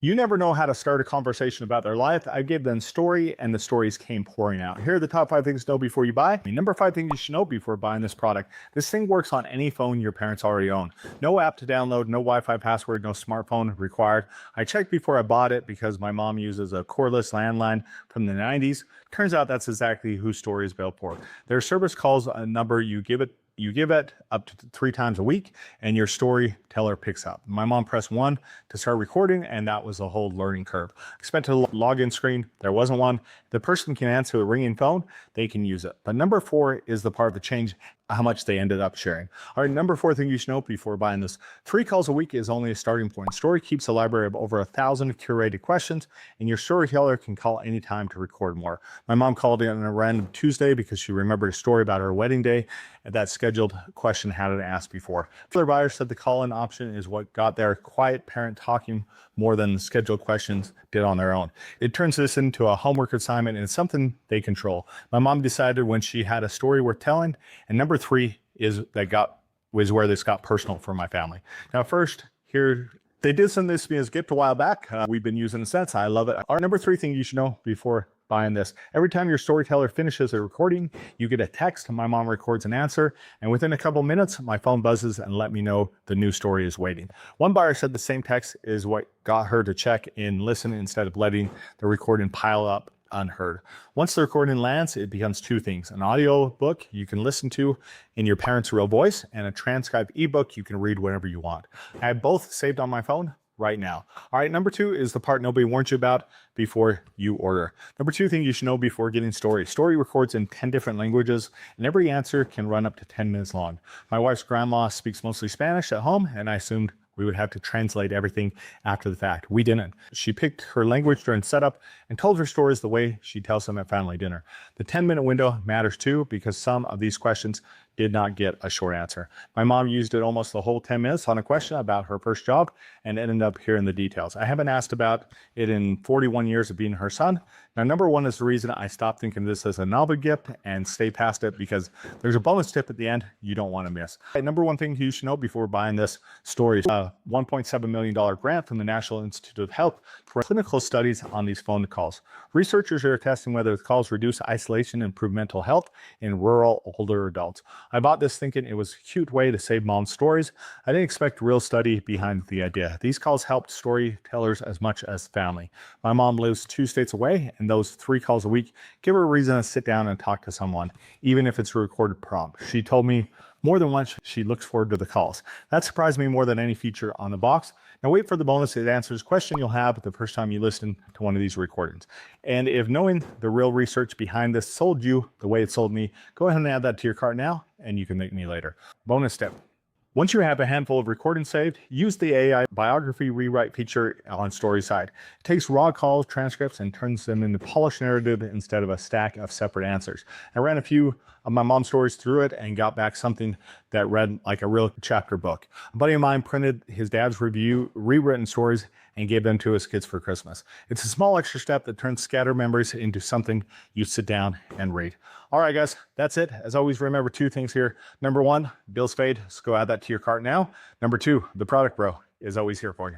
You never know how to start a conversation about their life. I gave them story and the stories came pouring out. Here are the top 5 things to know before you buy. Number 5 thing you should know before buying this product. This thing works on any phone your parents already own. No app to download, no Wi-Fi password, no smartphone required. I checked before I bought it because my mom uses a cordless landline from the 90s. Turns out that's exactly who Storii is built for. Their service calls a number, you give it up to 3 times a week and your storyteller picks up. My mom pressed 1 to start recording and that was a whole learning curve. Expected a login screen, there wasn't one. The person can answer a ringing phone, they can use it. But number 4 is the part that changed how much they ended up sharing. All right, number 4 thing you should know before buying this. 3 calls a week is only a starting point. Storii keeps a library of over 1,000 curated questions and your storyteller can call anytime to record more. My mom called in on a random Tuesday because she remembered a story about her wedding day and that scheduled question hadn't asked before. Other buyers said the call-in option is what got their quiet parent talking more than the scheduled questions did on their own. It turns this into a homework assignment and it's something they control. My mom decided when she had a story worth telling, and number 3 was where this got personal for my family. Now first, here, they did send this to me as a gift a while back. We've been using it since. I love it. Our number 3 thing you should know before buying this. Every time your storyteller finishes a recording, you get a text. My mom records an answer, and within a couple minutes, my phone buzzes and let me know the new story is waiting. One buyer said the same text is what got her to check and listen instead of letting the recording pile up unheard. Once the recording lands, it becomes 2 things: an audio book you can listen to in your parents' real voice, and a transcribed ebook you can read whenever you want. I have both saved on my phone right now. All right, number 2 is the part nobody warned you about before you order. Number 2 thing you should know before getting Storii. Storii records in 10 different languages, and every answer can run up to 10 minutes long. My wife's grandma speaks mostly Spanish at home, and I assumed we would have to translate everything after the fact. We didn't. She picked her language during setup and told her stories the way she tells them at family dinner. The 10-minute window matters too because some of these questions did not get a short answer. My mom used it almost the whole 10 minutes on a question about her first job and ended up hearing the details. I haven't asked about it in 41 years of being her son. Now, number 1 is the reason I stopped thinking this as a novel gift and stay past it because there's a bonus tip at the end you don't want to miss. Number 1 thing you should know before buying this Storii is a $1.7 million grant from the National Institute of Health for clinical studies on these phone calls. Researchers are testing whether the calls reduce isolation and improve mental health in rural older adults. I bought this thinking it was a cute way to save mom's stories. I didn't expect real study behind the idea. These calls helped storytellers as much as family. My mom lives 2 states away, and those 3 calls a week give her a reason to sit down and talk to someone, even if it's a recorded prompt. She told me more than once she looks forward to the calls. That surprised me more than any feature on the box. Now wait for the bonus. It answers a question you'll have the first time you listen to one of these recordings. And if knowing the real research behind this sold you the way it sold me, go ahead and add that to your cart now and you can thank me later. Bonus tip. Once you have a handful of recordings saved, use the AI biography rewrite feature on Storii side. It takes raw calls, transcripts, and turns them into polished narrative instead of a stack of separate answers. I ran a few of my mom's stories through it and got back something that read like a real chapter book. A buddy of mine printed his dad's rewritten stories and gave them to his kids for Christmas. It's a small extra step that turns scattered memories into something you sit down and read. All right, guys, that's it. As always, remember 2 things here. Number 1, bills paid, so go add that to your cart now. Number 2, the product bro is always here for you.